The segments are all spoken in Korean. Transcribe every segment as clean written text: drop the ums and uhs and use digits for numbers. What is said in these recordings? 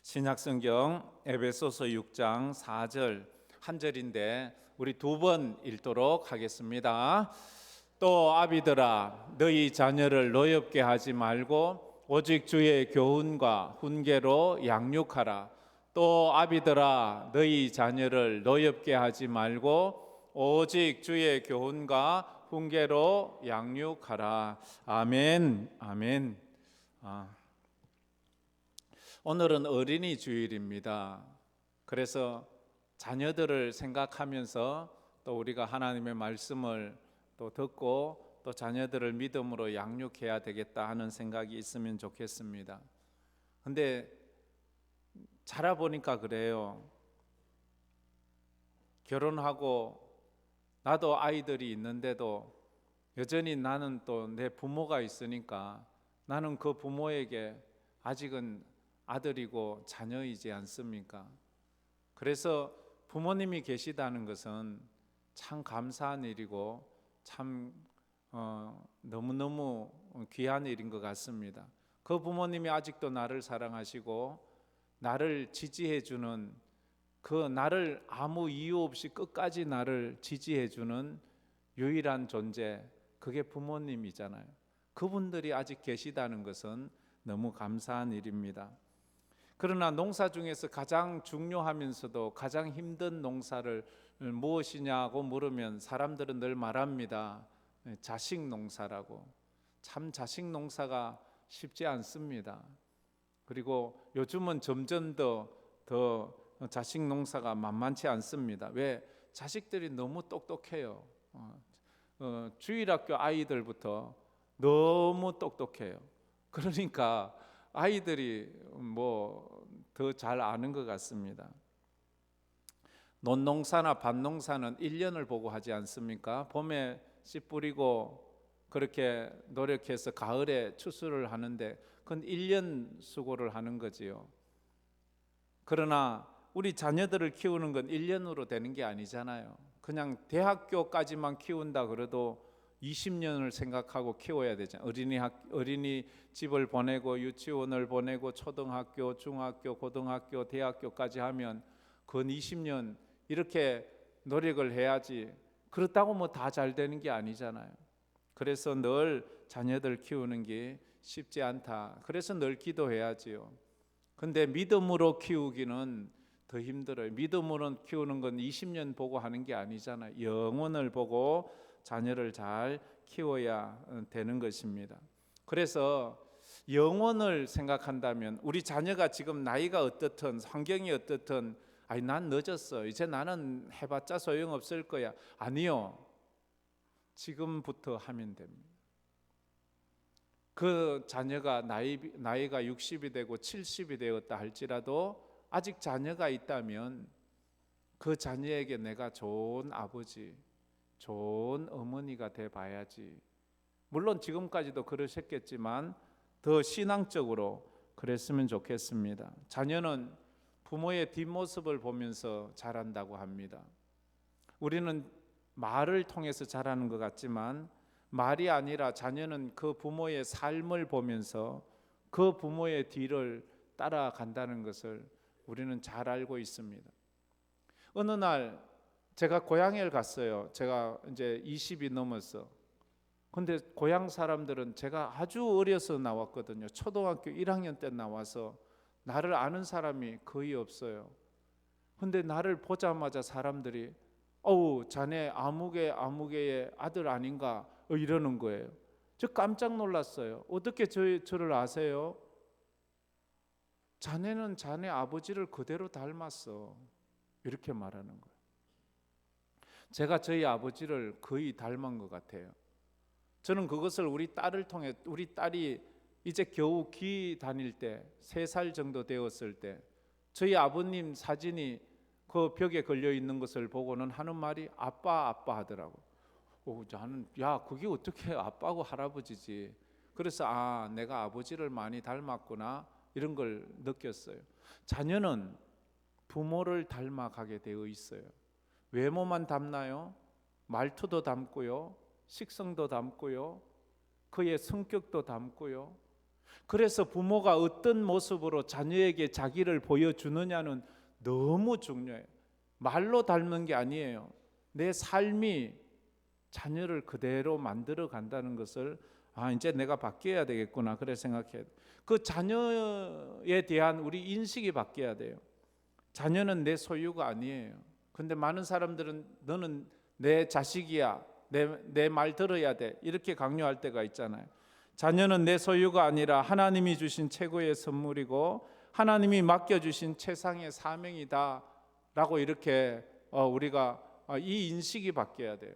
신약성경 에베소서 6장 4절 한 절인데 우리 두 번 읽도록 하겠습니다. 또 아비들아 너희 자녀를 노엽게 하지 말고 오직 주의 교훈과 훈계로 양육하라. 또 아비들아 너희 자녀를 노엽게 하지 말고 오직 주의 교훈과 훈계로 양육하라. 아멘. 아멘. 오늘은 어린이 주일입니다. 그래서 자녀들을 생각하면서 또 우리가 하나님의 말씀을 또 듣고 또 자녀들을 믿음으로 양육해야 되겠다 하는 생각이 있으면 좋겠습니다. 근데 자라보니까 그래요. 결혼하고 나도 아이들이 있는데도 여전히 나는 또 내 부모가 있으니까 나는 그 부모에게 아직은 아들이고 자녀이지 않습니까? 그래서 부모님이 계시다는 것은 참 감사한 일이고 참 너무너무 귀한 일인 것 같습니다. 그 부모님이 아직도 나를 사랑하시고 나를 지지해 주는, 그 나를 아무 이유 없이 끝까지 나를 지지해 주는 유일한 존재, 그게 부모님이잖아요. 그분들이 아직 계시다는 것은 너무 감사한 일입니다. 그러나 농사 중에서 가장 중요하면서도 가장 힘든 농사를 무엇이냐고 물으면 사람들은 늘 말합니다. 자식 농사라고. 참 자식 농사가 쉽지 않습니다. 그리고 요즘은 점점 더 자식 농사가 만만치 않습니다. 왜? 자식들이 너무 똑똑해요. 주일학교 아이들부터 너무 똑똑해요. 그러니까 아이들이 뭐 더 잘 아는 것 같습니다. 논농사나 밭농사는 1년을 보고 하지 않습니까? 봄에 씨 뿌리고 그렇게 노력해서 가을에 추수를 하는데 그건 1년 수고를 하는 거지요. 그러나 우리 자녀들을 키우는 건 1년으로 되는 게 아니잖아요. 그냥 대학교까지만 키운다 그래도 20년을 생각하고 키워야 되잖아요. 어린이집을 보내고 유치원을 보내고 초등학교, 중학교, 고등학교, 대학교까지 하면 건 20년 이렇게 노력을 해야지. 그렇다고 뭐 다 잘 되는 게 아니잖아요. 그래서 늘 자녀들 키우는 게 쉽지 않다. 그래서 늘 기도해야지요. 근데 믿음으로 키우기는 더 힘들어요. 믿음으로 키우는 건 20년 보고 하는 게 아니잖아요. 영혼을 보고 자녀를 잘 키워야 되는 것입니다. 그래서 영혼을 생각한다면 우리 자녀가 지금 나이가 어떻든 환경이 어떻든 아니 난 늦었어. 이제 나는 해봤자 소용없을 거야. 아니요. 지금부터 하면 됩니다. 그 자녀가 나이가 60이 되고 70이 되었다 할지라도 아직 자녀가 있다면 그 자녀에게 내가 좋은 아버지, 좋은 어머니가 돼 봐야지. 물론 지금까지도 그러셨겠지만 더 신앙적으로 그랬으면 좋겠습니다. 자녀는 부모의 뒷모습을 보면서 자란다고 합니다. 우리는 말을 통해서 자라는 것 같지만 말이 아니라 자녀는 그 부모의 삶을 보면서 그 부모의 뒤를 따라간다는 것을 우리는 잘 알고 있습니다. 어느 날 제가 고향에 갔어요. 제가 이제 20이 넘었어. 근데 고향 사람들은 제가 아주 어려서 나왔거든요. 초등학교 1학년 때 나와서 나를 아는 사람이 거의 없어요. 근데 나를 보자마자 사람들이 어우 자네 아무개의 아들 아닌가 이러는 거예요. 저 깜짝 놀랐어요. 어떻게 저를 아세요? 자네는 자네 아버지를 그대로 닮았어. 이렇게 말하는 거예요. 제가 저희 아버지를 거의 닮은 것 같아요. 저는 그것을 우리 딸을 통해, 우리 딸이 이제 겨우 기 다닐 때 3살 정도 되었을 때 저희 아버님 사진이 그 벽에 걸려 있는 것을 보고는 하는 말이 아빠 하더라고. 저는 야 그게 어떻게 아빠고 할아버지지. 그래서 내가 아버지를 많이 닮았구나 이런 걸 느꼈어요. 자녀는 부모를 닮아가게 되어 있어요. 외모만 닮나요? 말투도 닮고요, 식성도 닮고요, 그의 성격도 닮고요. 그래서 부모가 어떤 모습으로 자녀에게 자기를 보여주느냐는 너무 중요해요. 말로 닮는 게 아니에요. 내 삶이 자녀를 그대로 만들어 간다는 것을 이제 내가 바뀌어야 되겠구나 그래 생각해요. 그 자녀에 대한 우리 인식이 바뀌어야 돼요. 자녀는 내 소유가 아니에요. 근데 많은 사람들은 너는 내 자식이야, 내 말 들어야 돼 이렇게 강요할 때가 있잖아요. 자녀는 내 소유가 아니라 하나님이 주신 최고의 선물이고 하나님이 맡겨주신 최상의 사명이다 라고 이렇게 우리가 이 인식이 바뀌어야 돼요.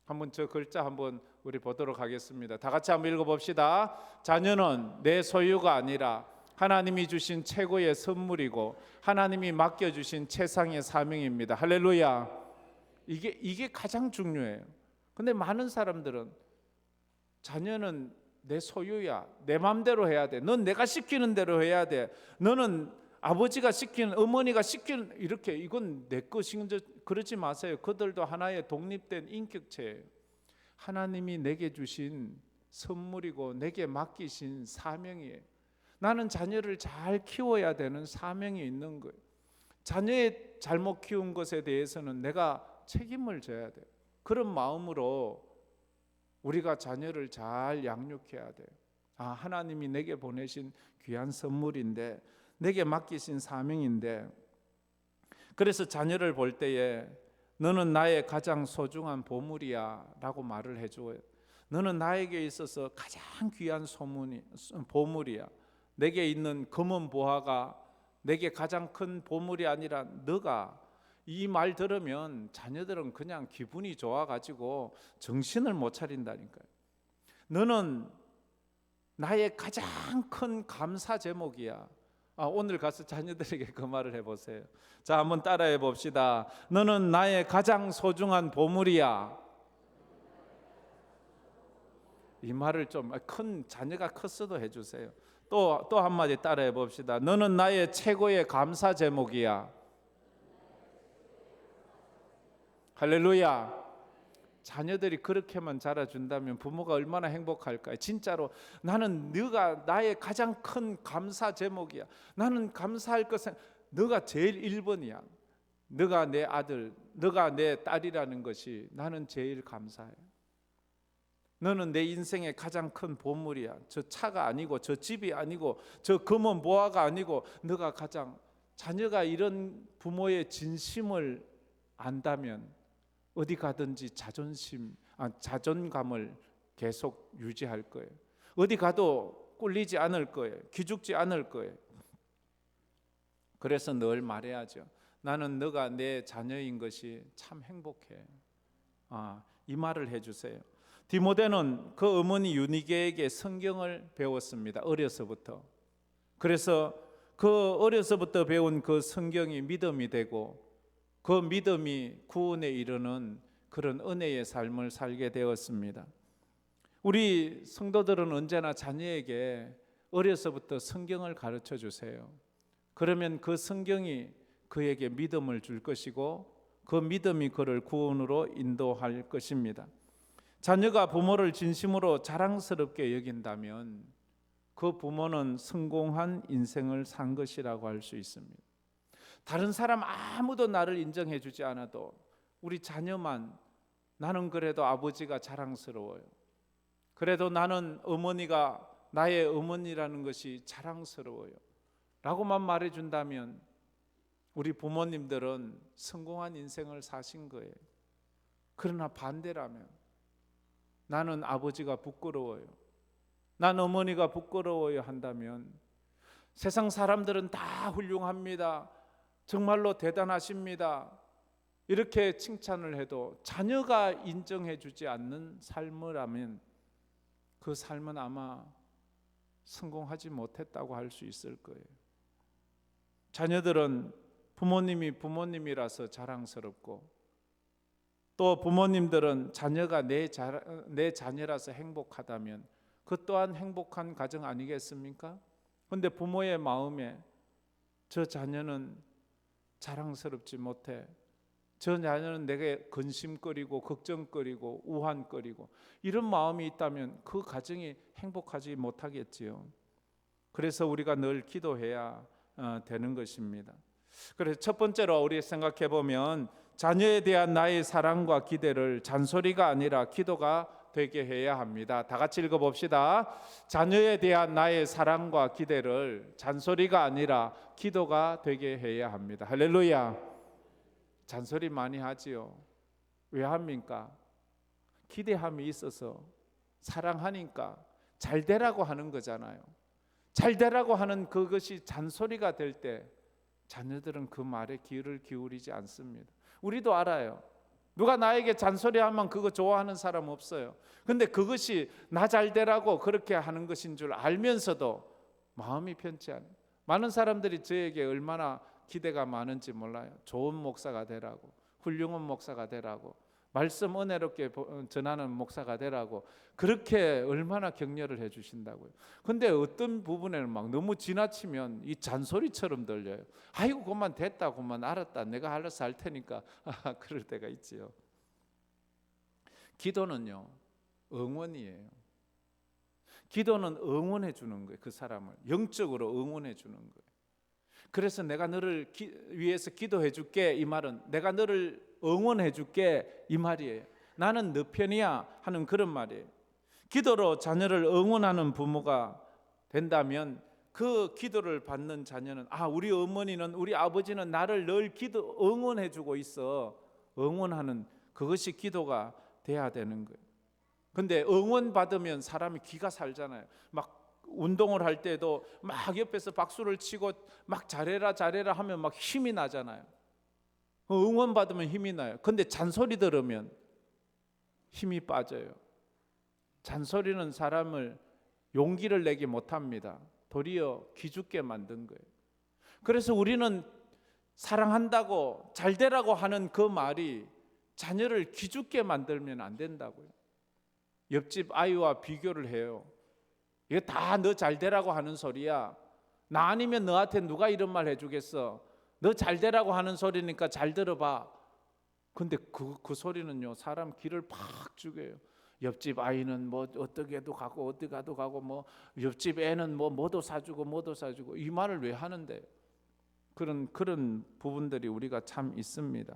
한번 저 글자 한번 우리 보도록 하겠습니다. 다 같이 한번 읽어봅시다. 자녀는 내 소유가 아니라 하나님이 주신 최고의 선물이고 하나님이 맡겨주신 최상의 사명입니다. 할렐루야. 이게 가장 중요해요. 근데 많은 사람들은 자녀는 내 소유야, 내 마음대로 해야 돼, 넌 내가 시키는 대로 해야 돼, 너는 아버지가 시키는, 어머니가 시키는, 이렇게 이건 내 것인 그러지 마세요. 그들도 하나의 독립된 인격체예요. 하나님이 내게 주신 선물이고 내게 맡기신 사명이에요. 나는 자녀를 잘 키워야 되는 사명이 있는 거예요. 자녀의 잘못 키운 것에 대해서는 내가 책임을 져야 돼요. 그런 마음으로 우리가 자녀를 잘 양육해야 돼요. 하나님이 내게 보내신 귀한 선물인데, 내게 맡기신 사명인데, 그래서 자녀를 볼 때에 너는 나의 가장 소중한 보물이야 라고 말을 해줘요. 너는 나에게 있어서 가장 귀한 보물이야. 내게 있는 검은 보화가 내게 가장 큰 보물이 아니라 너가. 이 말 들으면 자녀들은 그냥 기분이 좋아가지고 정신을 못 차린다니까요. 너는 나의 가장 큰 감사 제목이야. 오늘 가서 자녀들에게 그 말을 해보세요. 자, 한번 따라해 봅시다. 너는 나의 가장 소중한 보물이야. 이 말을 좀 큰 자녀가 컸어도 해주세요. 또 한마디 따라해 봅시다. 너는 나의 최고의 감사 제목이야. 할렐루야. 자녀들이 그렇게만 자라준다면 부모가 얼마나 행복할까요? 진짜로 나는 네가 나의 가장 큰 감사 제목이야. 나는 감사할 것은 너가 제일 1번이야. 너가 내 아들, 너가 내 딸이라는 것이 나는 제일 감사해. 너는 내 인생의 가장 큰 보물이야. 저 차가 아니고 저 집이 아니고 저 금은 보화가 아니고 너가 가장. 자녀가 이런 부모의 진심을 안다면 어디 가든지 자존감을 계속 유지할 거예요. 어디 가도 꿀리지 않을 거예요. 기죽지 않을 거예요. 그래서 늘 말해야죠. 나는 너가 내 자녀인 것이 참 행복해. 이 말을 해주세요. 디모데는 그 어머니 유니게에게 성경을 배웠습니다. 어려서부터. 그래서 그 어려서부터 배운 그 성경이 믿음이 되고 그 믿음이 구원에 이르는 그런 은혜의 삶을 살게 되었습니다. 우리 성도들은 언제나 자녀에게 어려서부터 성경을 가르쳐 주세요. 그러면 그 성경이 그에게 믿음을 줄 것이고 그 믿음이 그를 구원으로 인도할 것입니다. 자녀가 부모를 진심으로 자랑스럽게 여긴다면 그 부모는 성공한 인생을 산 것이라고 할 수 있습니다. 다른 사람 아무도 나를 인정해 주지 않아도 우리 자녀만 나는 그래도 아버지가 자랑스러워요. 그래도 나는 어머니가 나의 어머니라는 것이 자랑스러워요 라고만 말해준다면 우리 부모님들은 성공한 인생을 사신 거예요. 그러나 반대라면 나는 아버지가 부끄러워요, 난 어머니가 부끄러워요 한다면 세상 사람들은 다 훌륭합니다, 정말로 대단하십니다 이렇게 칭찬을 해도 자녀가 인정해 주지 않는 삶이라면 그 삶은 아마 성공하지 못했다고 할 수 있을 거예요. 자녀들은 부모님이 부모님이라서 자랑스럽고 또 부모님들은 자녀가 내 자녀라서 행복하다면 그 또한 행복한 가정 아니겠습니까? 그런데 부모의 마음에 저 자녀는 자랑스럽지 못해, 저 자녀는 내게 근심거리고 걱정거리고 우환거리고 이런 마음이 있다면 그 가정이 행복하지 못하겠지요. 그래서 우리가 늘 기도해야 되는 것입니다. 그래서 첫 번째로 우리 생각해 보면 자녀에 대한 나의 사랑과 기대를 잔소리가 아니라 기도가 되게 해야 합니다. 다 같이 읽어봅시다. 자녀에 대한 나의 사랑과 기대를 잔소리가 아니라 기도가 되게 해야 합니다. 할렐루야. 잔소리 많이 하지요. 왜 합니까? 기대함이 있어서 사랑하니까 잘 되라고 하는 거잖아요. 잘 되라고 하는 그것이 잔소리가 될 때 자녀들은 그 말에 귀를 기울이지 않습니다. 우리도 알아요. 누가 나에게 잔소리하면 그거 좋아하는 사람 없어요. 근데 그것이 나 잘 되라고 그렇게 하는 것인 줄 알면서도 마음이 편치 않아요. 많은 사람들이 저에게 얼마나 기대가 많은지 몰라요. 좋은 목사가 되라고, 훌륭한 목사가 되라고, 말씀 은혜롭게 전하는 목사가 되라고 그렇게 얼마나 격려를 해주신다고요. 근데 어떤 부분에는 막 너무 지나치면 이 잔소리처럼 들려요. 아이고 그만 됐다, 그만 알았다, 내가 알아서 할 테니까 그럴 때가 있지요. 기도는요 응원이에요. 기도는 응원해 주는 거예요. 그 사람을 영적으로 응원해 주는 거예요. 그래서 내가 너를 위해서 기도해 줄게 이 말은 내가 너를 응원해 줄게 이 말이에요. 나는 너 편이야 하는 그런 말이에요. 기도로 자녀를 응원하는 부모가 된다면 그 기도를 받는 자녀는 우리 어머니는 우리 아버지는 나를 늘 응원해 주고 있어. 응원하는 그것이 기도가 돼야 되는 거예요. 근데 응원 받으면 사람이 기가 살잖아요. 막 운동을 할 때도 막 옆에서 박수를 치고 막 잘해라 하면 막 힘이 나잖아요. 응원 받으면 힘이 나요. 근데 잔소리 들으면 힘이 빠져요. 잔소리는 사람을 용기를 내게 못합니다. 도리어 기죽게 만든 거예요. 그래서 우리는 사랑한다고 잘 되라고 하는 그 말이 자녀를 기죽게 만들면 안 된다고요. 옆집 아이와 비교를 해요. 이거 다 너 잘 되라고 하는 소리야. 나 아니면 너한테 누가 이런 말 해주겠어. 너 잘 되라고 하는 소리니까 잘 들어봐. 근데 그 소리는요 사람 기를 팍 죽여요. 옆집 아이는 뭐 어떻게도 가고 어디 가도 가고 뭐 옆집 애는 뭐도 사주고 이 말을 왜 하는데? 그런 부분들이 우리가 참 있습니다.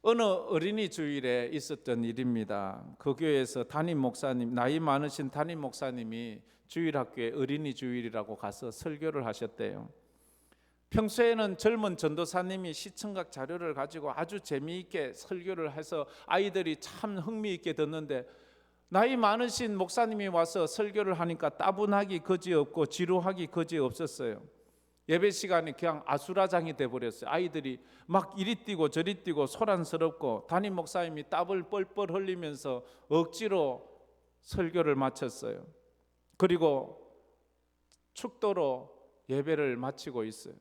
어느 어린이 주일에 있었던 일입니다. 그 교회에서 담임 목사님, 나이 많으신 담임 목사님이 주일학교에 어린이 주일이라고 가서 설교를 하셨대요. 평소에는 젊은 전도사님이 시청각 자료를 가지고 아주 재미있게 설교를 해서 아이들이 참 흥미있게 듣는데 나이 많으신 목사님이 와서 설교를 하니까 따분하기 그지없고 지루하기 그지없었어요. 예배 시간이 그냥 아수라장이 돼버렸어요. 아이들이 막 이리 뛰고 저리 뛰고 소란스럽고 담임 목사님이 땀을 뻘뻘 흘리면서 억지로 설교를 마쳤어요. 그리고 축도로 예배를 마치고 있어요.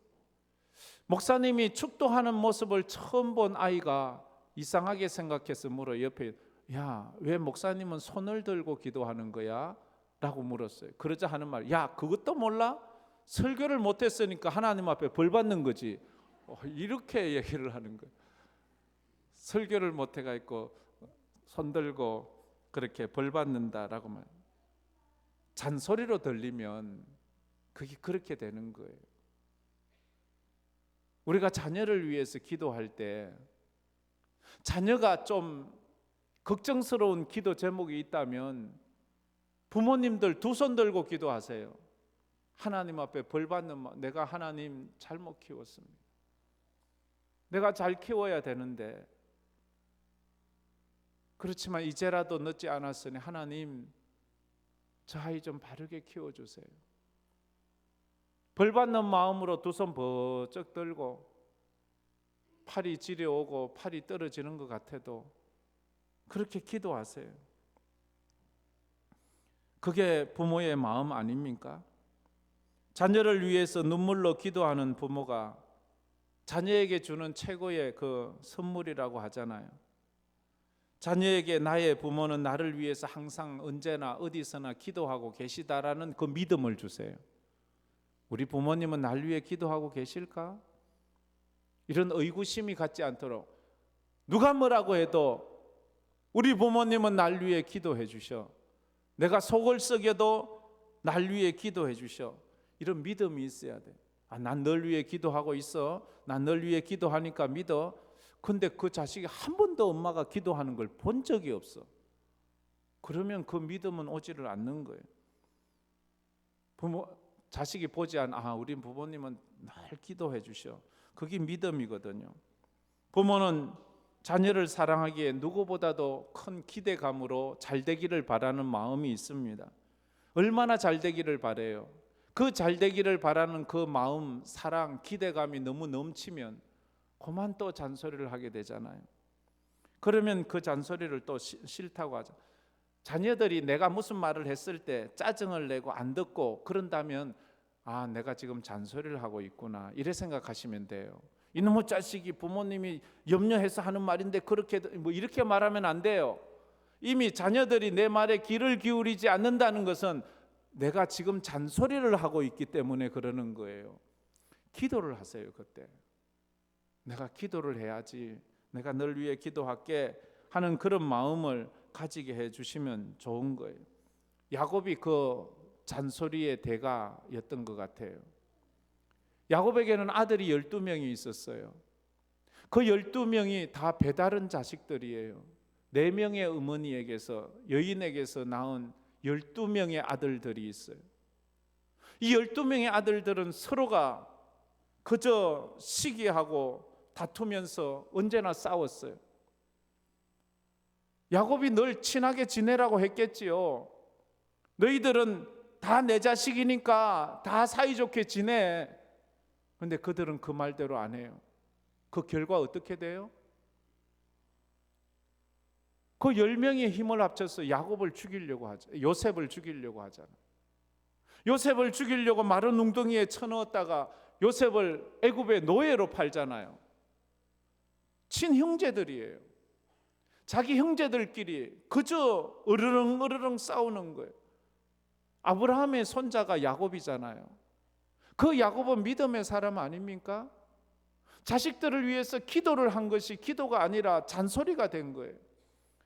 목사님이 축도하는 모습을 처음 본 아이가 이상하게 생각해서 물어 옆에 야, 왜 목사님은 손을 들고 기도하는 거야? 라고 물었어요. 그러자 하는 말, 야, 그것도 몰라? 설교를 못했으니까 하나님 앞에 벌 받는 거지. 이렇게 얘기를 하는 거예요. 설교를 못해가지고 손 들고 그렇게 벌 받는다라고 말. 잔소리로 들리면 그게 그렇게 되는 거예요. 우리가 자녀를 위해서 기도할 때 자녀가 좀 걱정스러운 기도 제목이 있다면 부모님들 두 손 들고 기도하세요. 하나님 앞에 벌 받는 내가 하나님 잘못 키웠습니다. 내가 잘 키워야 되는데 그렇지만 이제라도 늦지 않았으니 하나님 저 아이 좀 바르게 키워주세요. 벌 받는 마음으로 두 손 번쩍 들고 팔이 지려오고 팔이 떨어지는 것 같아도 그렇게 기도하세요. 그게 부모의 마음 아닙니까? 자녀를 위해서 눈물로 기도하는 부모가 자녀에게 주는 최고의 그 선물이라고 하잖아요. 자녀에게 나의 부모는 나를 위해서 항상 언제나 어디서나 기도하고 계시다라는 그 믿음을 주세요. 우리 부모님은 날 위해 기도하고 계실까? 이런 의구심이 갖지 않도록, 누가 뭐라고 해도 우리 부모님은 날 위해 기도해 주셔, 내가 속을 썩여도 날 위해 기도해 주셔, 이런 믿음이 있어야 돼. 난 널 위해 기도하고 있어, 난 널 위해 기도하니까 믿어. 근데 그 자식이 한 번도 엄마가 기도하는 걸 본 적이 없어. 그러면 그 믿음은 오지를 않는 거예요. 자식이 보지 않아, 우리 부모님은 날 기도해 주셔, 그게 믿음이거든요. 부모는 자녀를 사랑하기에 누구보다도 큰 기대감으로 잘 되기를 바라는 마음이 있습니다. 얼마나 잘 되기를 바라요. 그 잘 되기를 바라는 그 마음, 사랑, 기대감이 너무 넘치면 그만 또 잔소리를 하게 되잖아요. 그러면 그 잔소리를 또 싫다고 하죠. 자녀들이 내가 무슨 말을 했을 때 짜증을 내고 안 듣고 그런다면 내가 지금 잔소리를 하고 있구나, 이래 생각하시면 돼요. 이놈의 자식이 부모님이 염려해서 하는 말인데 그렇게 이렇게 말하면 안 돼요. 이미 자녀들이 내 말에 귀를 기울이지 않는다는 것은 내가 지금 잔소리를 하고 있기 때문에 그러는 거예요. 기도를 하세요. 그때 내가 기도를 해야지, 내가 널 위해 기도할게 하는 그런 마음을 가지게 해주시면 좋은 거예요. 야곱이 그 잔소리의 대가였던 것 같아요. 야곱에게는 아들이 12명이 있었어요. 그 12명이 다 배다른 자식들이에요. 4명의 어머니에게서, 여인에게서 낳은 12명의 아들들이 있어요. 이 12명의 아들들은 서로가 그저 시기하고 다투면서 언제나 싸웠어요. 야곱이 늘 친하게 지내라고 했겠지요. 너희들은 다 내 자식이니까 다 사이좋게 지내. 근데 그들은 그 말대로 안 해요. 그 결과 어떻게 돼요? 그 10명의 힘을 합쳐서 야곱을 죽이려고 하죠. 요셉을 죽이려고 하잖아요. 요셉을 죽이려고 마른 웅덩이에 쳐넣었다가 요셉을 애굽의 노예로 팔잖아요. 친형제들이에요. 자기 형제들끼리 그저 으르렁 싸우는 거예요. 아브라함의 손자가 야곱이잖아요. 그 야곱은 믿음의 사람 아닙니까? 자식들을 위해서 기도를 한 것이 기도가 아니라 잔소리가 된 거예요.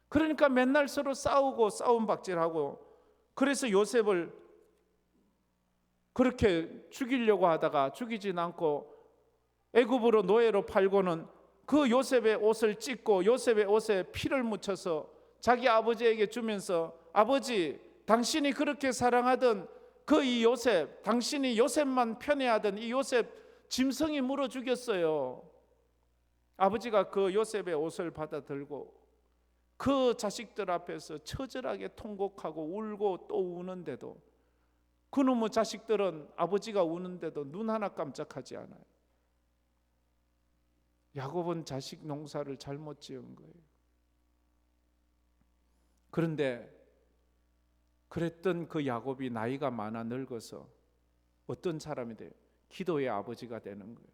그러니까 맨날 서로 싸우고 싸움박질하고, 그래서 요셉을 그렇게 죽이려고 하다가 죽이진 않고 애굽으로 노예로 팔고는 그 요셉의 옷을 찢고 요셉의 옷에 피를 묻혀서 자기 아버지에게 주면서, 아버지, 당신이 그렇게 사랑하던 그 이 요셉, 당신이 요셉만 편애하던 이 요셉 짐승이 물어 죽였어요. 아버지가 그 요셉의 옷을 받아 들고 그 자식들 앞에서 처절하게 통곡하고 울고 또 우는데도, 그놈의 자식들은 아버지가 우는데도 눈 하나 깜짝하지 않아요. 야곱은 자식 농사를 잘못 지은 거예요. 그런데 그랬던 그 야곱이 나이가 많아 늙어서 어떤 사람이 돼요? 기도의 아버지가 되는 거예요.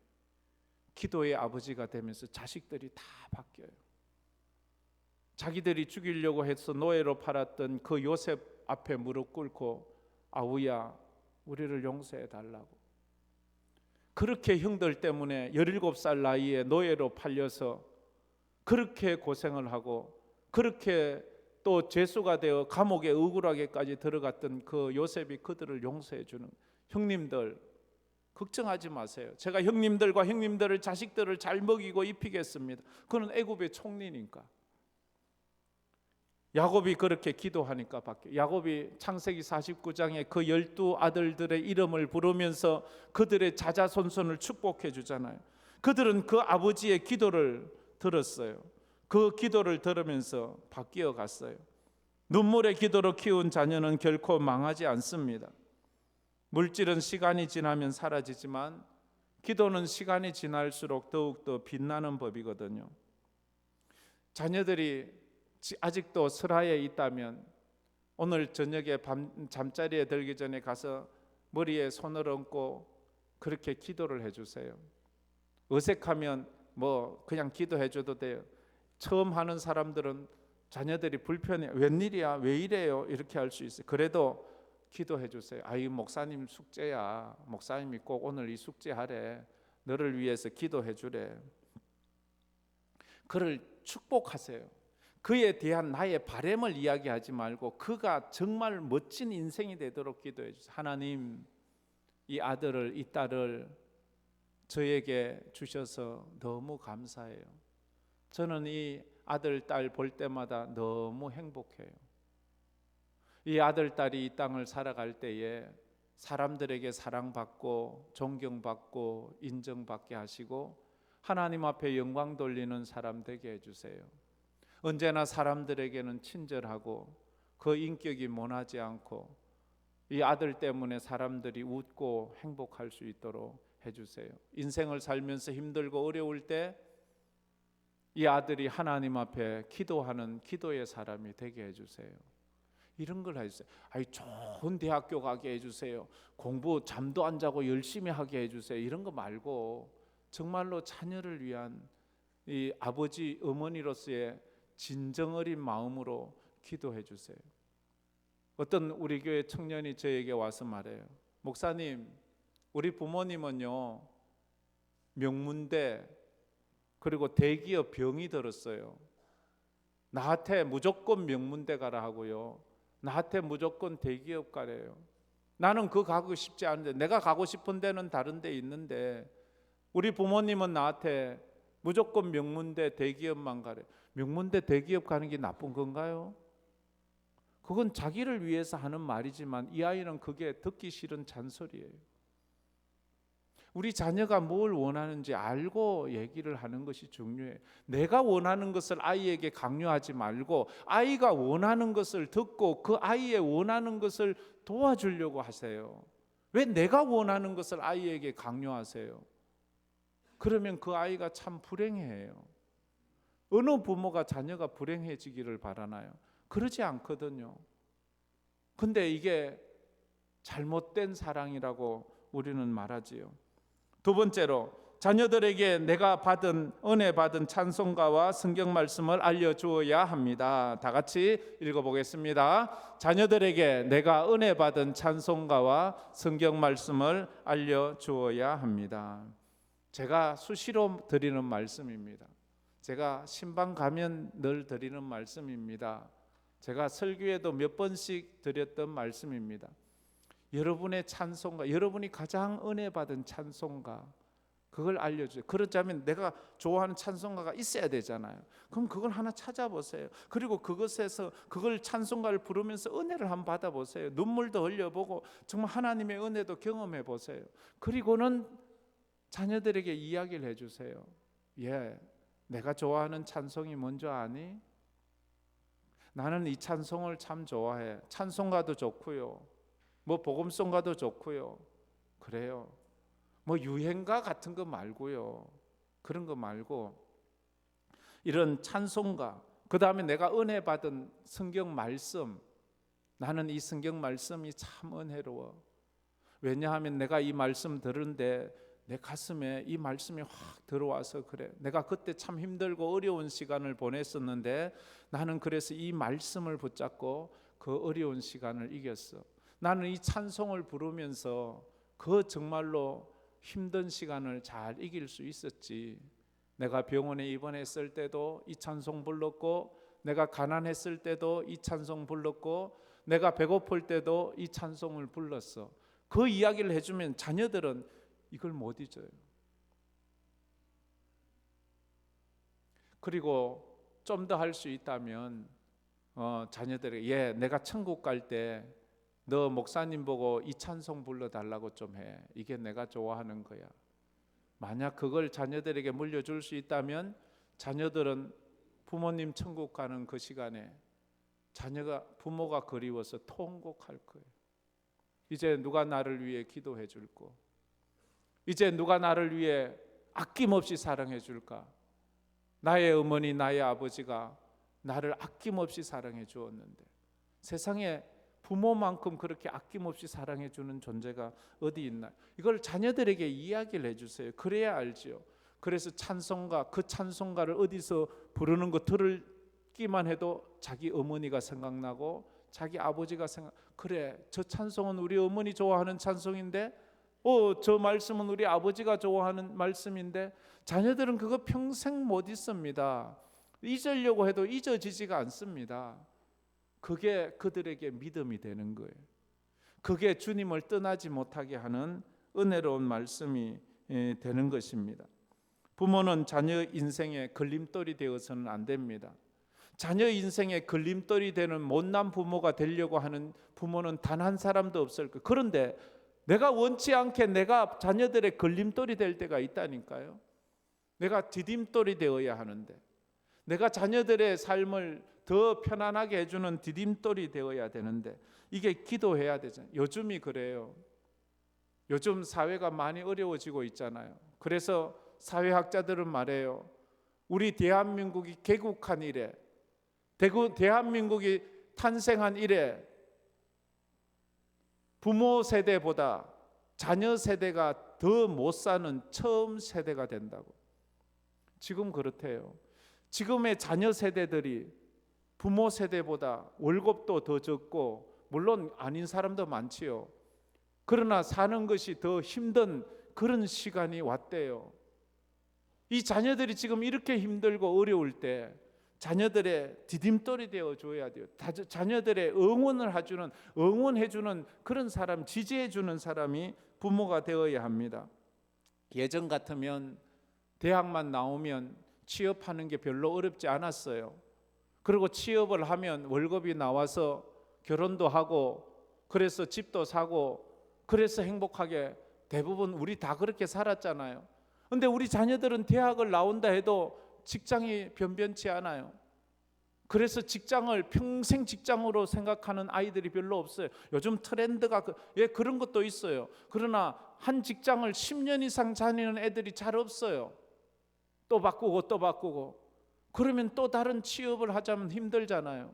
기도의 아버지가 되면서 자식들이 다 바뀌어요. 자기들이 죽이려고 해서 노예로 팔았던 그 요셉 앞에 무릎 꿇고, 아우야, 우리를 용서해 달라고. 그렇게 형들 때문에 17살 나이에 노예로 팔려서 그렇게 고생을 하고, 그렇게 또 죄수가 되어 감옥에 억울하게까지 들어갔던 그 요셉이 그들을 용서해 주는. 형님들, 걱정하지 마세요. 제가 형님들과 형님들의 자식들을 잘 먹이고 입히겠습니다. 그는 애굽의 총리니까. 야곱이 그렇게 기도하니까 바뀌어요. 야곱이 창세기 49장에 그 12 아들들의 이름을 부르면서 그들의 자자손손을 축복해 주잖아요. 그들은 그 아버지의 기도를 들었어요. 그 기도를 들으면서 바뀌어 갔어요. 눈물의 기도로 키운 자녀는 결코 망하지 않습니다. 물질은 시간이 지나면 사라지지만 기도는 시간이 지날수록 더욱더 빛나는 법이거든요. 자녀들이 아직도 설화에 있다면 오늘 저녁에 잠자리에 들기 전에 가서 머리에 손을 얹고 그렇게 기도를 해주세요. 어색하면 그냥 기도해 줘도 돼요. 처음 하는 사람들은 자녀들이 불편해, 웬일이야, 왜 이래요, 이렇게 할 수 있어요. 그래도 기도해 주세요. 목사님 숙제야, 목사님이 꼭 오늘 이 숙제 하래, 너를 위해서 기도해 주래. 그를 축복하세요. 그에 대한 나의 바람을 이야기하지 말고 그가 정말 멋진 인생이 되도록 기도해 주세요. 하나님, 이 아들을, 이 딸을 저에게 주셔서 너무 감사해요. 저는 이 아들, 딸 볼 때마다 너무 행복해요. 이 아들, 딸이 이 땅을 살아갈 때에 사람들에게 사랑받고 존경받고 인정받게 하시고 하나님 앞에 영광 돌리는 사람 되게 해주세요. 언제나 사람들에게는 친절하고 그 인격이 모나지 않고 이 아들 때문에 사람들이 웃고 행복할 수 있도록 해주세요. 인생을 살면서 힘들고 어려울 때 이 아들이 하나님 앞에 기도하는 기도의 사람이 되게 해주세요. 이런 걸 해주세요. 좋은 대학교 가게 해주세요. 공부 잠도 안 자고 열심히 하게 해주세요. 이런 거 말고 정말로 자녀를 위한 이 아버지 어머니로서의 진정 어린 마음으로 기도해 주세요. 어떤 우리 교회 청년이 저에게 와서 말해요. 목사님, 우리 부모님은요 명문대 그리고 대기업 병이 들었어요. 나한테 무조건 명문대 가라 하고요, 나한테 무조건 대기업 가래요. 나는 그 가고 싶지 않은데, 내가 가고 싶은 데는 다른 데 있는데 우리 부모님은 나한테 무조건 명문대 대기업만 가래. 명문대 대기업 가는 게 나쁜 건가요? 그건 자기를 위해서 하는 말이지만 이 아이는 그게 듣기 싫은 잔소리예요. 우리 자녀가 뭘 원하는지 알고 얘기를 하는 것이 중요해요. 내가 원하는 것을 아이에게 강요하지 말고 아이가 원하는 것을 듣고 그 아이의 원하는 것을 도와주려고 하세요. 왜 내가 원하는 것을 아이에게 강요하세요? 그러면 그 아이가 참 불행해요. 어느 부모가 자녀가 불행해지기를 바라나요? 그러지 않거든요. 근데 이게 잘못된 사랑이라고 우리는 말하지요. 두 번째로, 자녀들에게 내가 은혜 받은 찬송가와 성경 말씀을 알려주어야 합니다. 다 같이 읽어보겠습니다. 자녀들에게 내가 은혜 받은 찬송가와 성경 말씀을 알려주어야 합니다. 제가 수시로 드리는 말씀입니다. 제가 신방 가면 늘 드리는 말씀입니다. 제가 설교에도 몇 번씩 드렸던 말씀입니다. 여러분의 찬송가, 여러분이 가장 은혜 받은 찬송가, 그걸 알려줘요. 그렇다면 내가 좋아하는 찬송가가 있어야 되잖아요. 그럼 그걸 하나 찾아보세요. 그리고 그것에서 그걸 찬송가를 부르면서 은혜를 한번 받아보세요. 눈물도 흘려보고 정말 하나님의 은혜도 경험해 보세요. 그리고는 자녀들에게 이야기를 해주세요. 내가 좋아하는 찬송이 뭔지 아니? 나는 이 찬송을 참 좋아해. 찬송가도 좋고요, 복음송가도 좋고요. 그래요. 유행가 같은 거 말고요. 그런 거 말고 이런 찬송가, 그 다음에 내가 은혜 받은 성경 말씀, 나는 이 성경 말씀이 참 은혜로워. 왜냐하면 내가 이 말씀 들은데 내 가슴에 이 말씀이 확 들어와서 그래. 내가 그때 참 힘들고 어려운 시간을 보냈었는데 나는 그래서 이 말씀을 붙잡고 그 어려운 시간을 이겼어. 나는 이 찬송을 부르면서 그 정말로 힘든 시간을 잘 이길 수 있었지. 내가 병원에 입원했을 때도 이 찬송 불렀고, 내가 가난했을 때도 이 찬송 불렀고, 내가 배고플 때도 이 찬송을 불렀어. 그 이야기를 해주면 자녀들은 이걸 못 잊어요. 그리고 좀 더 할 수 있다면 자녀들에게 내가 천국 갈 때 너 목사님 보고 이 찬송 불러달라고 좀 해. 이게 내가 좋아하는 거야. 만약 그걸 자녀들에게 물려줄 수 있다면 자녀들은 부모님 천국 가는 그 시간에 부모가 그리워서 통곡할 거예요. 이제 누가 나를 위해 기도해 줄까? 이제 누가 나를 위해 아낌없이 사랑해 줄까? 나의 어머니, 나의 아버지가 나를 아낌없이 사랑해 주었는데 세상에 부모만큼 그렇게 아낌없이 사랑해 주는 존재가 어디 있나? 이걸 자녀들에게 이야기를 해주세요. 그래야 알지요. 그래서 그 찬송가를 어디서 부르는 거 들기만 해도 자기 어머니가 생각나고 자기 아버지가 그래, 저 찬송은 우리 어머니 좋아하는 찬송인데 저 말씀은 우리 아버지가 좋아하는 말씀인데 자녀들은 그거 평생 못 잊습니다. 잊으려고 해도 잊어지지가 않습니다. 그게 그들에게 믿음이 되는 거예요. 그게 주님을 떠나지 못하게 하는 은혜로운 말씀이 되는 것입니다. 부모는 자녀 인생의 걸림돌이 되어서는 안 됩니다. 자녀 인생의 걸림돌이 되는 못난 부모가 되려고 하는 부모는 단 한 사람도 없을 거예요. 그런데 내가 원치 않게 내가 자녀들의 걸림돌이 될 때가 있다니까요. 내가 디딤돌이 되어야 하는데, 내가 자녀들의 삶을 더 편안하게 해주는 디딤돌이 되어야 되는데, 이게 기도해야 되잖아요. 요즘이 그래요. 요즘 사회가 많이 어려워지고 있잖아요. 그래서 사회학자들은 말해요. 우리 대한민국이 개국한 이래, 대한민국이 탄생한 이래 부모 세대보다 자녀 세대가 더 못 사는 처음 세대가 된다고. 지금 그렇대요. 지금의 자녀 세대들이 부모 세대보다 월급도 더 적고, 물론 아닌 사람도 많지요. 그러나 사는 것이 더 힘든 그런 시간이 왔대요. 이 자녀들이 지금 이렇게 힘들고 어려울 때 자녀들의 디딤돌이 되어 줘야 돼요. 자녀들의 응원해 주는 그런 사람, 지지해 주는 사람이 부모가 되어야 합니다. 예전 같으면 대학만 나오면 취업하는 게 별로 어렵지 않았어요. 그리고 취업을 하면 월급이 나와서 결혼도 하고, 그래서 집도 사고, 그래서 행복하게 대부분 우리 다 그렇게 살았잖아요. 근데 우리 자녀들은 대학을 나온다 해도 직장이 변변치 않아요. 그래서 직장을 평생 직장으로 생각하는 아이들이 별로 없어요. 요즘 트렌드가 그런 것도 있어요. 그러나 한 직장을 10년 이상 다니는 애들이 잘 없어요. 또 바꾸고 그러면 또 다른 취업을 하자면 힘들잖아요.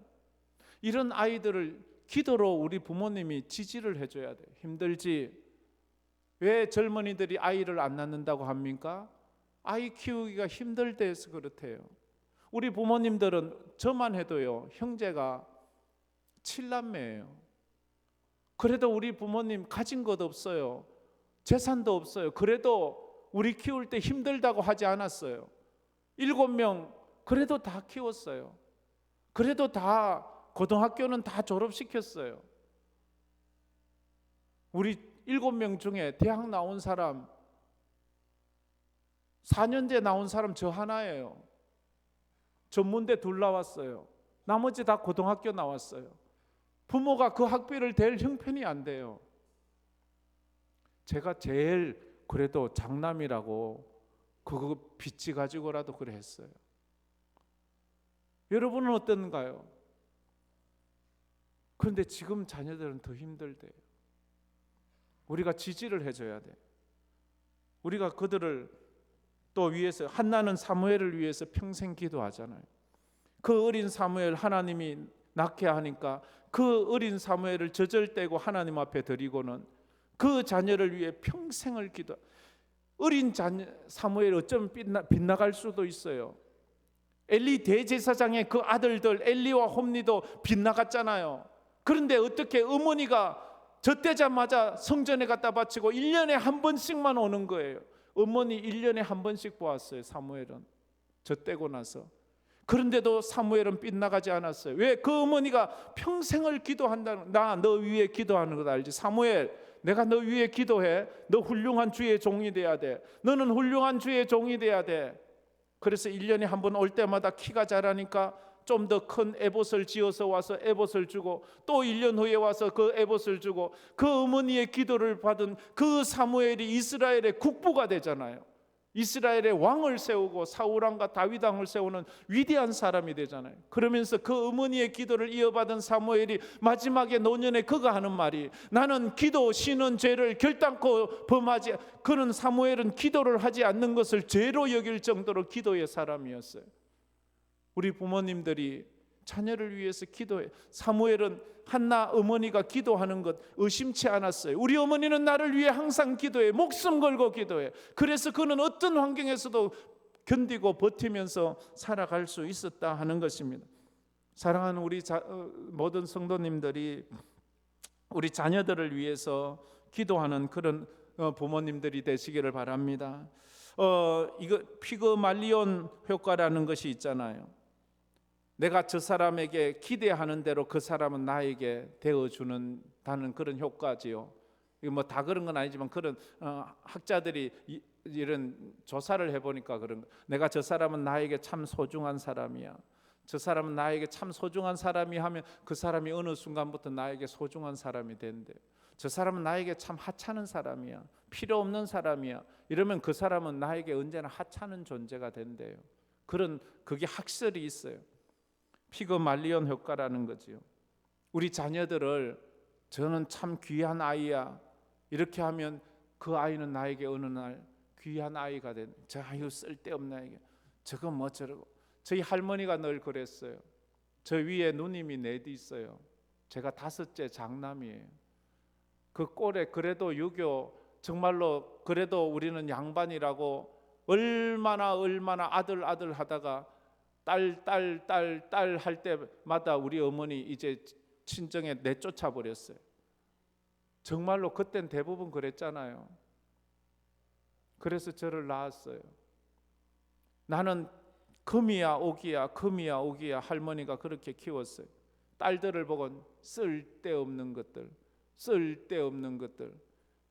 이런 아이들을 기도로 우리 부모님이 지지를 해줘야 돼요. 힘들지. 왜 젊은이들이 아이를 안 낳는다고 합니까? 아이 키우기가 힘들 때에서 그렇대요. 우리 부모님들은 저만 해도요, 형제가 7남매예요. 그래도 우리 부모님 가진 것 없어요. 재산도 없어요. 그래도 우리 키울 때 힘들다고 하지 않았어요. 7명 그래도 다 키웠어요. 그래도 다 고등학교는 다 졸업시켰어요. 우리 7명 중에 대학 나온 사람, 4년제 나온 사람 저 하나예요. 전문대 2 나왔어요. 나머지 다 고등학교 나왔어요. 부모가 그 학비를 댈 형편이 안 돼요. 제가 제일 그래도 장남이라고 그거 빚지 가지고라도 그래 했어요. 여러분은 어떤가요? 그런데 지금 자녀들은 더 힘들대요. 우리가 지지를 해줘야 돼. 우리가 그들을 또 위해서, 한나는 사무엘을 위해서 평생 기도하잖아요. 그 어린 사무엘 하나님이 낳게 하니까 그 어린 사무엘을 저절대고 하나님 앞에 드리고는 그 자녀를 위해 평생을 기도. 어린 자녀 사무엘 어쩌면 빗나갈 수도 있어요. 엘리 대제사장의 그 아들들 엘리와 홈리도 빗나갔잖아요. 그런데 어떻게 어머니가 젖대자마자 성전에 갖다 바치고 1년에 한 번씩만 오는 거예요. 어머니 1년에 한 번씩 보았어요. 사무엘은 젖대고 나서. 그런데도 사무엘은 빗나가지 않았어요. 왜? 그 어머니가 평생을 기도한다는, 나 너 위에 기도하는 거 알지? 사무엘, 내가 너 위에 기도해. 너 훌륭한 주의 종이 돼야 돼. 너는 훌륭한 주의 종이 돼야 돼. 그래서 1년에 한 번 올 때마다 키가 자라니까 좀 더 큰 에봇을 지어서 와서 에봇을 주고, 또 1년 후에 와서 그 에봇을 주고, 그 어머니의 기도를 받은 그 사무엘이 이스라엘의 국부가 되잖아요. 이스라엘의 왕을 세우고 사울 왕과 다윗 왕을 세우는 위대한 사람이 되잖아요. 그러면서 그 어머니의 기도를 이어받은 사무엘이 마지막에 노년에 그가 하는 말이, 나는 기도 쉬는 죄를 결단코 범하지. 그는 사무엘은 기도를 하지 않는 것을 죄로 여길 정도로 기도의 사람이었어요. 우리 부모님들이 자녀를 위해서 기도해. 사무엘은 한나 어머니가 기도하는 것 의심치 않았어요. 우리 어머니는 나를 위해 항상 기도해. 목숨 걸고 기도해. 그래서 그는 어떤 환경에서도 견디고 버티면서 살아갈 수 있었다 하는 것입니다. 사랑하는 우리 모든 성도님들이 우리 자녀들을 위해서 기도하는 그런 부모님들이 되시기를 바랍니다. 이거 피그말리온 효과라는 것이 있잖아요. 내가 저 사람에게 기대하는 대로 그 사람은 나에게 되어주는 다는 그런 효과지요. 이거 뭐 다 그런 건 아니지만 그런 학자들이 이런 조사를 해보니까 그런 거. 내가 저 사람은 나에게 참 소중한 사람이야. 저 사람은 나에게 참 소중한 사람이 하면 그 사람이 어느 순간부터 나에게 소중한 사람이 된대요. 저 사람은 나에게 참 하찮은 사람이야. 필요 없는 사람이야. 이러면 그 사람은 나에게 언제나 하찮은 존재가 된대요. 그게 학설이 있어요. 피그말리온 효과라는 거지요. 우리 자녀들을 저는 참 귀한 아이야 이렇게 하면 그 아이는 나에게 어느 날 귀한 아이가 된. 저 아유 쓸데없는 아이가 저건 뭐 저러고. 저희 할머니가 늘 그랬어요. 저 위에 누님이 넷 있어요. 제가 5째 장남이에요. 그 꼴에 그래도 유교 정말로 그래도 우리는 양반이라고 얼마나 아들 하다가 딸 할 때마다 우리 어머니 이제 친정에 내쫓아 버렸어요. 정말로 그땐 대부분 그랬잖아요. 그래서 저를 낳았어요. 나는 금이야 오기야 할머니가 그렇게 키웠어요. 딸들을 보곤 쓸데없는 것들.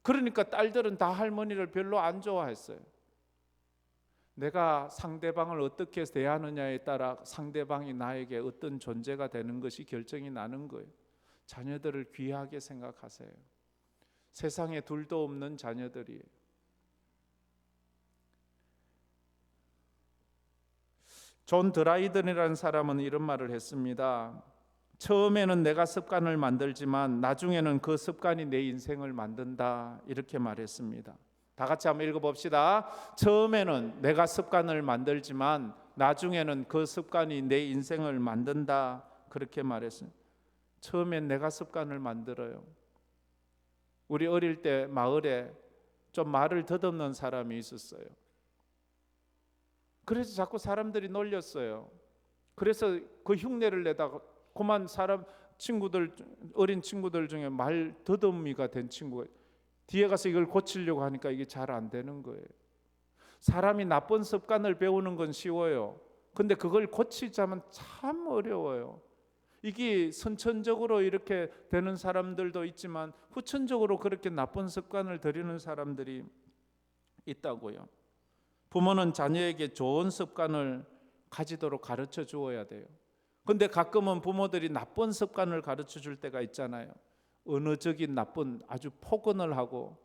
그러니까 딸들은 다 할머니를 별로 안 좋아했어요. 내가 상대방을 어떻게 대하느냐에 따라 상대방이 나에게 어떤 존재가 되는 것이 결정이 나는 거예요. 자녀들을 귀하게 생각하세요. 세상에 둘도 없는 자녀들이에요. 존 드라이든이라는 사람은 이런 말을 했습니다. 처음에는 내가 습관을 만들지만 나중에는 그 습관이 내 인생을 만든다 이렇게 말했습니다. 다 같이 한번 읽어봅시다. 처음에는 내가 습관을 만들지만 나중에는 그 습관이 내 인생을 만든다 그렇게 말했습니다. 처음엔 내가 습관을 만들어요. 우리 어릴 때 마을에 좀 말을 더듬는 사람이 있었어요. 그래서 자꾸 사람들이 놀렸어요. 그래서 그 흉내를 내다가 그만 어린 친구들 중에 말 더듬이가 된 친구가 뒤에 가서 이걸 고치려고 하니까 이게 잘 안 되는 거예요. 사람이 나쁜 습관을 배우는 건 쉬워요. 근데 그걸 고치자면 참 어려워요. 이게 선천적으로 이렇게 되는 사람들도 있지만 후천적으로 그렇게 나쁜 습관을 들이는 사람들이 있다고요. 부모는 자녀에게 좋은 습관을 가지도록 가르쳐 주어야 돼요. 근데 가끔은 부모들이 나쁜 습관을 가르쳐 줄 때가 있잖아요. 언어적인 나쁜 아주 폭언을 하고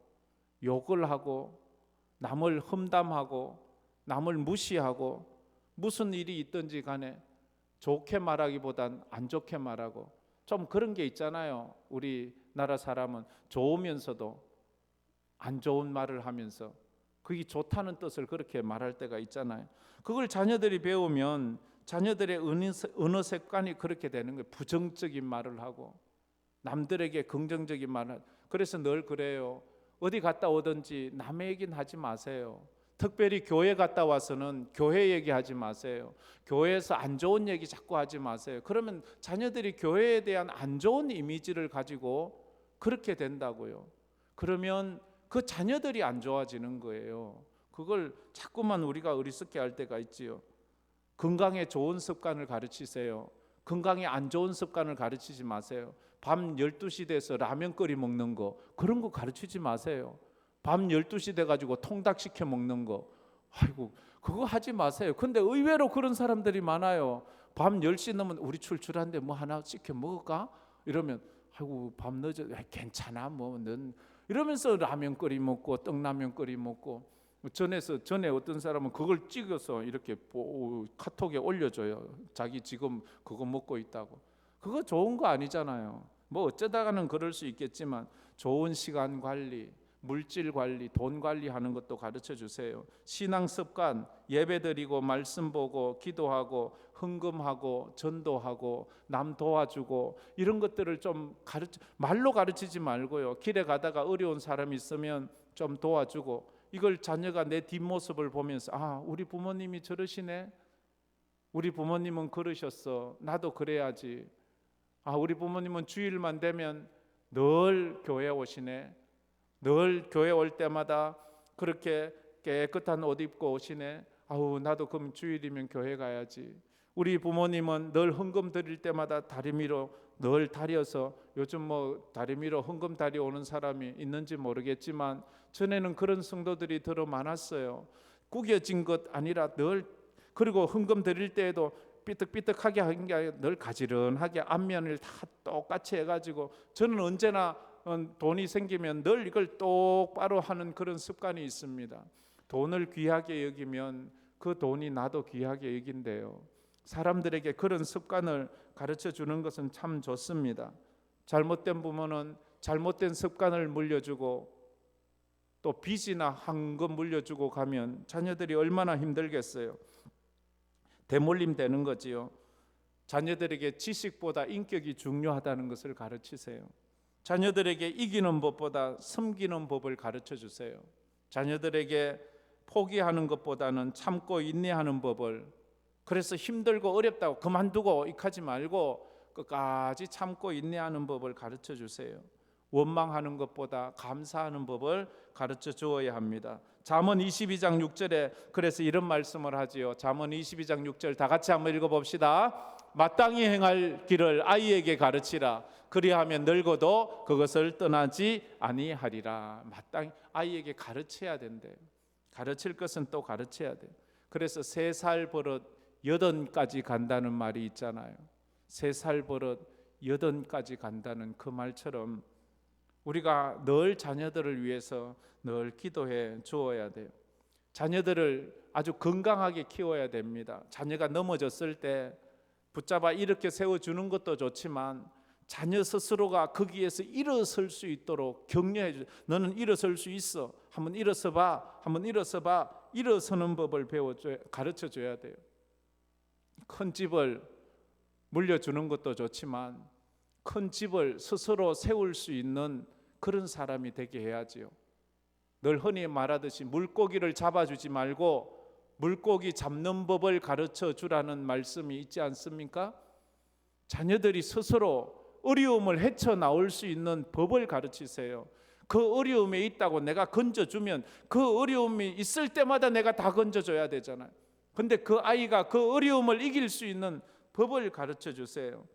욕을 하고 남을 험담하고 남을 무시하고 무슨 일이 있든지 간에 좋게 말하기보단 안 좋게 말하고 좀 그런 게 있잖아요. 우리나라 사람은 좋으면서도 안 좋은 말을 하면서 그게 좋다는 뜻을 그렇게 말할 때가 있잖아요. 그걸 자녀들이 배우면 자녀들의 언어 습관이 그렇게 되는 거예요. 부정적인 말을 하고 남들에게 긍정적인 말을. 그래서 늘 그래요. 어디 갔다 오든지 남의 얘기는 하지 마세요. 특별히 교회 갔다 와서는 교회 얘기하지 마세요. 교회에서 안 좋은 얘기 자꾸 하지 마세요. 그러면 자녀들이 교회에 대한 안 좋은 이미지를 가지고 그렇게 된다고요. 그러면 그 자녀들이 안 좋아지는 거예요. 그걸 자꾸만 우리가 어리석게 할 때가 있지요. 건강에 좋은 습관을 가르치세요. 건강에 안 좋은 습관을 가르치지 마세요. 밤 12시 돼서 라면 끓이 먹는 거 그런 거 가르치지 마세요. 밤 12시 돼가지고 통닭 시켜 먹는 거 아이고 그거 하지 마세요. 근데 의외로 그런 사람들이 많아요. 밤 10시 넘으면 우리 출출한데 뭐 하나 시켜 먹을까? 이러면 아이고 밤 늦어 괜찮아 뭐 넌 이러면서 라면 끓이 먹고 떡라면 끓이 먹고 전에 어떤 사람은 그걸 찍어서 이렇게 카톡에 올려줘요. 자기 지금 그거 먹고 있다고. 그거 좋은 거 아니잖아요. 뭐 어쩌다가는 그럴 수 있겠지만 좋은 시간 관리, 물질 관리, 돈 관리하는 것도 가르쳐 주세요. 신앙 습관, 예배드리고 말씀 보고 기도하고 헌금하고 전도하고 남 도와주고 이런 것들을 좀 말로 가르치지 말고요. 길에 가다가 어려운 사람이 있으면 좀 도와주고 이걸 자녀가 내 뒷모습을 보면서 아 우리 부모님이 저러시네. 우리 부모님은 그러셨어. 나도 그래야지. 아 우리 부모님은 주일만 되면 늘 교회 오시네. 늘 교회 올 때마다 그렇게 깨끗한 옷 입고 오시네. 아우, 나도 그럼 주일이면 교회 가야지. 우리 부모님은 늘 헌금 드릴 때마다 다리미로 늘 다려서, 요즘 뭐 다리미로 헌금 다리 오는 사람이 있는지 모르겠지만 전에는 그런 성도들이 더러 많았어요. 구겨진 것 아니라 늘, 그리고 헌금 드릴 때에도 삐딱삐딱하게 하는 게 아니라 늘 가지런하게 앞면을 다 똑같이 해가지고, 저는 언제나 돈이 생기면 늘 이걸 똑바로 하는 그런 습관이 있습니다. 돈을 귀하게 여기면 그 돈이 나도 귀하게 여긴대요. 사람들에게 그런 습관을 가르쳐 주는 것은 참 좋습니다. 잘못된 부모는 잘못된 습관을 물려주고 또 빚이나 한금 물려주고 가면 자녀들이 얼마나 힘들겠어요. 대물림 되는 거지요. 자녀들에게 지식보다 인격이 중요하다는 것을 가르치세요. 자녀들에게 이기는 법보다 섬기는 법을 가르쳐 주세요. 자녀들에게 포기하는 것보다는 참고 인내하는 법을, 그래서 힘들고 어렵다고 그만두고 익하지 말고 끝까지 참고 인내하는 법을 가르쳐 주세요. 원망하는 것보다 감사하는 법을 가르쳐 주어야 합니다. 잠언 22장 6절에 그래서 이런 말씀을 하지요. 잠언 22장 6절 다 같이 한번 읽어봅시다. 마땅히 행할 길을 아이에게 가르치라. 그리하면 늙어도 그것을 떠나지 아니하리라. 마땅히 아이에게 가르쳐야 된대요. 가르칠 것은 또 가르쳐야 돼요. 그래서 3살 버릇 8까지 간다는 말이 있잖아요. 3살 버릇 8까지 간다는 그 말처럼 우리가 늘 자녀들을 위해서 늘 기도해 주어야 돼요. 자녀들을 아주 건강하게 키워야 됩니다. 자녀가 넘어졌을 때 붙잡아 이렇게 세워주는 것도 좋지만 자녀 스스로가 거기에서 일어설 수 있도록 격려해 주세요. 너는 일어설 수 있어. 한번 일어서 봐. 한번 일어서 봐. 일어서는 법을 가르쳐 줘야 돼요. 큰 집을 물려주는 것도 좋지만 큰 집을 스스로 세울 수 있는 그런 사람이 되게 해야지요. 늘 흔히 말하듯이 물고기를 잡아주지 말고 물고기 잡는 법을 가르쳐 주라는 말씀이 있지 않습니까? 자녀들이 스스로 어려움을 헤쳐나올 수 있는 법을 가르치세요. 그 어려움에 있다고 내가 건져주면 그 어려움이 있을 때마다 내가 다 건져줘야 되잖아요. 근데 그 아이가 그 어려움을 이길 수 있는 법을 가르쳐 주세요.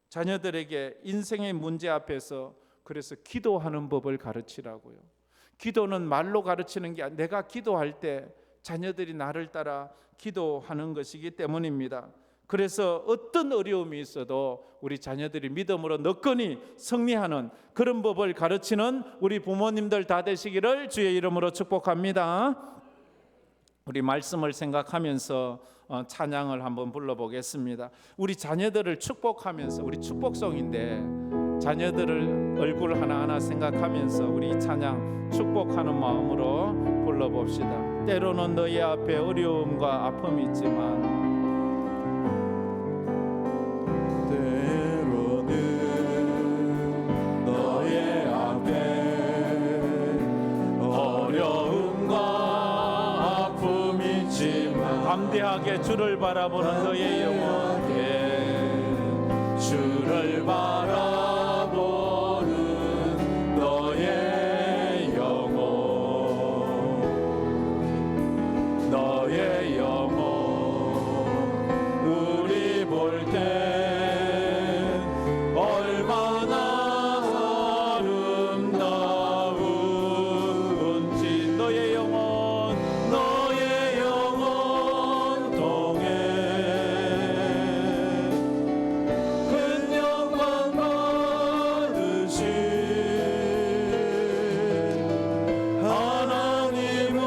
자녀들에게 인생의 문제 앞에서 그래서 기도하는 법을 가르치라고요. 기도는 말로 가르치는 게 아니라 내가 기도할 때 자녀들이 나를 따라 기도하는 것이기 때문입니다. 그래서 어떤 어려움이 있어도 우리 자녀들이 믿음으로 너끈히 승리하는 그런 법을 가르치는 우리 부모님들 다 되시기를 주의 이름으로 축복합니다. 우리 말씀을 생각하면서 찬양을 한번 불러보겠습니다. 우리 자녀들을 축복하면서, 우리 축복송인데 자녀들을 얼굴 하나하나 생각하면서 우리 찬양 축복하는 마음으로 불러봅시다. 때로는 너희 앞에 어려움과 아픔이 있지만 담대하게 주를 바라보는 너의 영혼, 주를 바라보는 너의 영혼, 너의 영혼, 우리 볼 때 얼마나 아름다운지 너의 영혼, 너의 영혼 통해 큰 영광 받으신 하나님을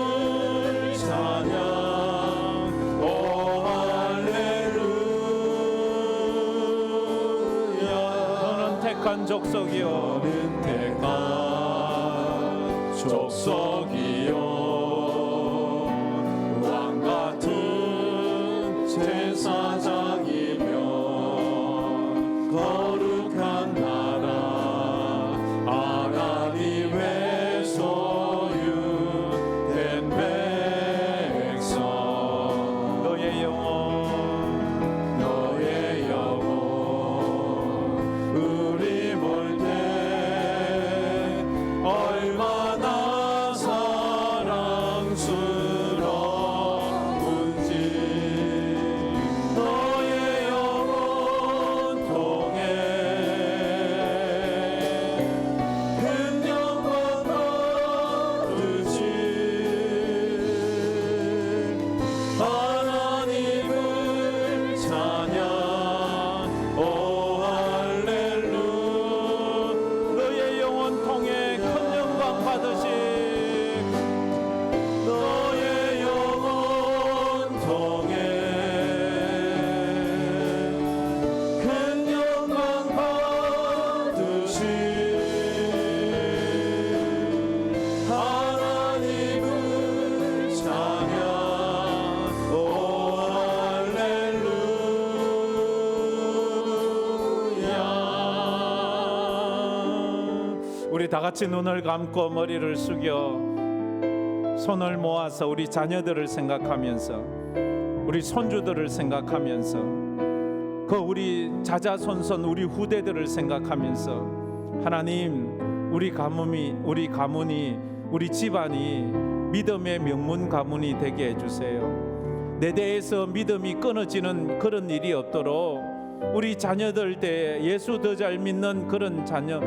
찬양. 오 할렐루야. 너는 택한 족속이요, 너는 택한 족속이요 왕같은 제사장이며 거룩한 나라 하나님의 소유된 백성. 너의 영혼, 너의 영혼, 우리 볼 때 얼마나 우리 다 같이 눈을 감고 머리를 숙여 손을 모아서 우리 자녀들을 생각하면서 우리 손주들을 생각하면서 그 우리 자자손손 우리 후대들을 생각하면서 하나님 우리 가문이 우리 집안이 믿음의 명문 가문이 되게 해주세요. 내 대에서 믿음이 끊어지는 그런 일이 없도록 우리 자녀들 때 예수 더 잘 믿는 그런 자녀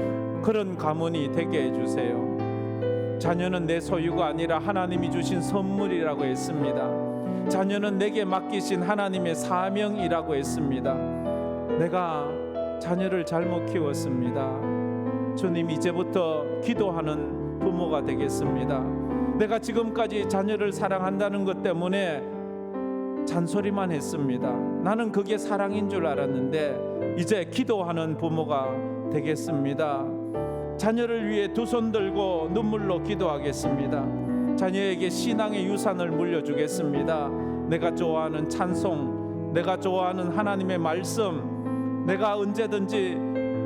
그런 가문이 되게 해주세요. 자녀는 내 소유가 아니라 하나님이 주신 선물이라고 했습니다. 자녀는 내게 맡기신 하나님의 사명이라고 했습니다. 내가 자녀를 잘못 키웠습니다. 주님, 이제부터 기도하는 부모가 되겠습니다. 내가 지금까지 자녀를 사랑한다는 것 때문에 잔소리만 했습니다. 나는 그게 사랑인 줄 알았는데 이제 기도하는 부모가 되겠습니다. 자녀를 위해 두 손 들고 눈물로 기도하겠습니다. 자녀에게 신앙의 유산을 물려주겠습니다. 내가 좋아하는 찬송, 내가 좋아하는 하나님의 말씀, 내가 언제든지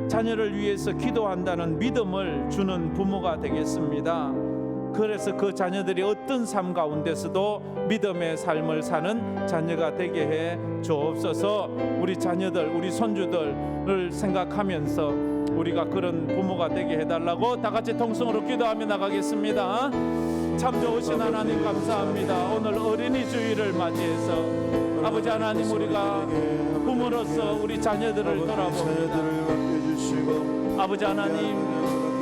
자녀를 위해서 기도한다는 믿음을 주는 부모가 되겠습니다. 그래서 그 자녀들이 어떤 삶 가운데서도 믿음의 삶을 사는 자녀가 되게 해 주옵소서. 우리 자녀들, 우리 손주들을 생각하면서 우리가 그런 부모가 되게 해달라고 다 같이 통성으로 기도하며 나가겠습니다. 참 좋으신 하나님 감사합니다. 오늘 어린이 주일을 맞이해서 아버지 하나님, 우리가 부모로서 우리 자녀들을 돌아봅니다. 아버지 하나님,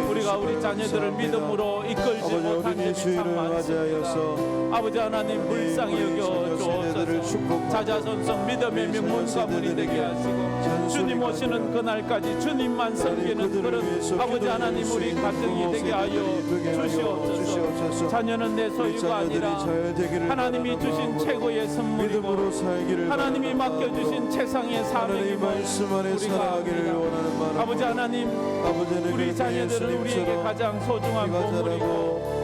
우리가 우리 자녀들을 믿음으로 이끌지 못한 점이 참 많습니다. 아버지 하나님, 불쌍히 여겨 주옵소서. 자자손손 믿음의 명문 가문이 되게 하시고 주님 오시는 그날까지 주님만 섬기는 그런 아버지 하나님, 우리 가정이 되게 하여 주시옵소서. 자녀는 내 소유가 아니라 하나님이 주신 최고의 선물이고 하나님이 맡겨주신 최상의 사명임을 우리가 압니다. 아버지 하나님, 우리 자녀들은 우리에게 가장 소중한 보물이고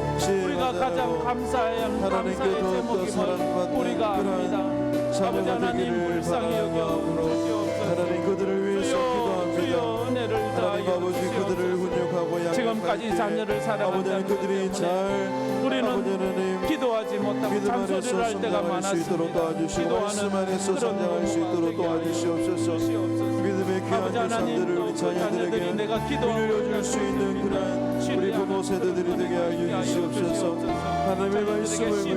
우리가 가장 감사의 제목임을 우리가 압니다. 아버지 하나님, 불쌍히 여겨 주시옵소서. 하나님, 그들을 위해서 기도합니다. 주여 은혜를 하나님 더하여 아버지, 그들을 훈육하고 양육할 지금까지 때 자녀를 사랑한다는 아버지, 그들이 것 잘 때문에 우리는 아버지 하나님 기도하지 못하고 믿음 잔소리를 안에서 할 때가 성장할 수 있도록 많았습니다. 도와주시고 말씀 안에서 성장할 수 있도록 도와주시옵소서. 믿음의 귀한 아버지 하나님, 자들을 우리 자녀들에게 내가 물려줄 수 있는 그런 우리 부모 세대들이 되게 하여 주시옵소서. 하나님의 말씀을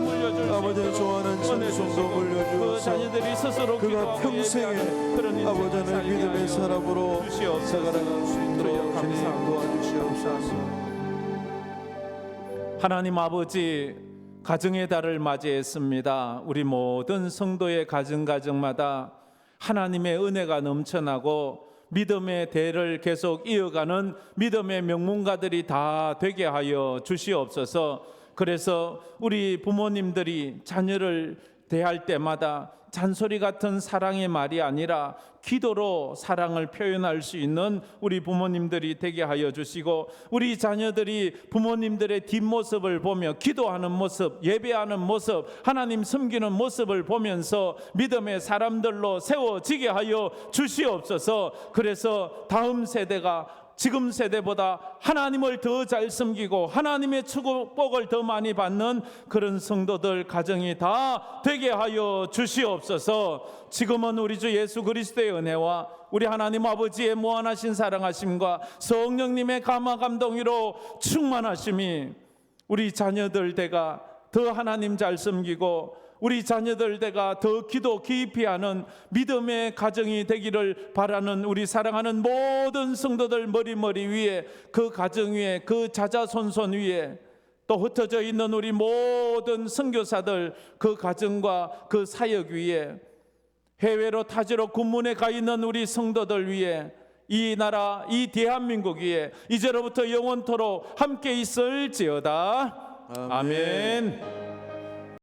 물려주고 아버지의 좋아하는 찬송도 물려주어서 자녀들이 스스로 그가 평생에 아버지 하나님 믿음의 사람으로 살아갈 수 있도록 주님 도와주시옵소서. 하나님 아버지, 가정의 달을 맞이했습니다. 우리 모든 성도의 가정마다 하나님의 은혜가 넘쳐나고 믿음의 대를 계속 이어가는 믿음의 명문가들이 다 되게 하여 주시옵소서. 그래서 우리 부모님들이 자녀를 대할 때마다 잔소리 같은 사랑의 말이 아니라 기도로 사랑을 표현할 수 있는 우리 부모님들이 되게 하여 주시고, 우리 자녀들이 부모님들의 뒷모습을 보며 기도하는 모습, 예배하는 모습, 하나님 섬기는 모습을 보면서 믿음의 사람들로 세워지게 하여 주시옵소서. 그래서 다음 세대가 지금 세대보다 하나님을 더 잘 섬기고 하나님의 축복을 더 많이 받는 그런 성도들 가정이 다 되게 하여 주시옵소서. 지금은 우리 주 예수 그리스도의 은혜와 우리 하나님 아버지의 무한하신 사랑하심과 성령님의 감화 감동으로 충만하심이 우리 자녀들 대가 더 하나님 잘 섬기고 우리 자녀들 대가 더 기도 깊이 하는 믿음의 가정이 되기를 바라는 우리 사랑하는 모든 성도들 머리 위에, 그 가정 위에, 그 자자손손 위에, 또 흩어져 있는 우리 모든 선교사들 그 가정과 그 사역 위에, 해외로 타지로 군문에 가 있는 우리 성도들 위에, 이 나라 이 대한민국 위에 이제로부터 영원토록 함께 있을지어다. 아멘.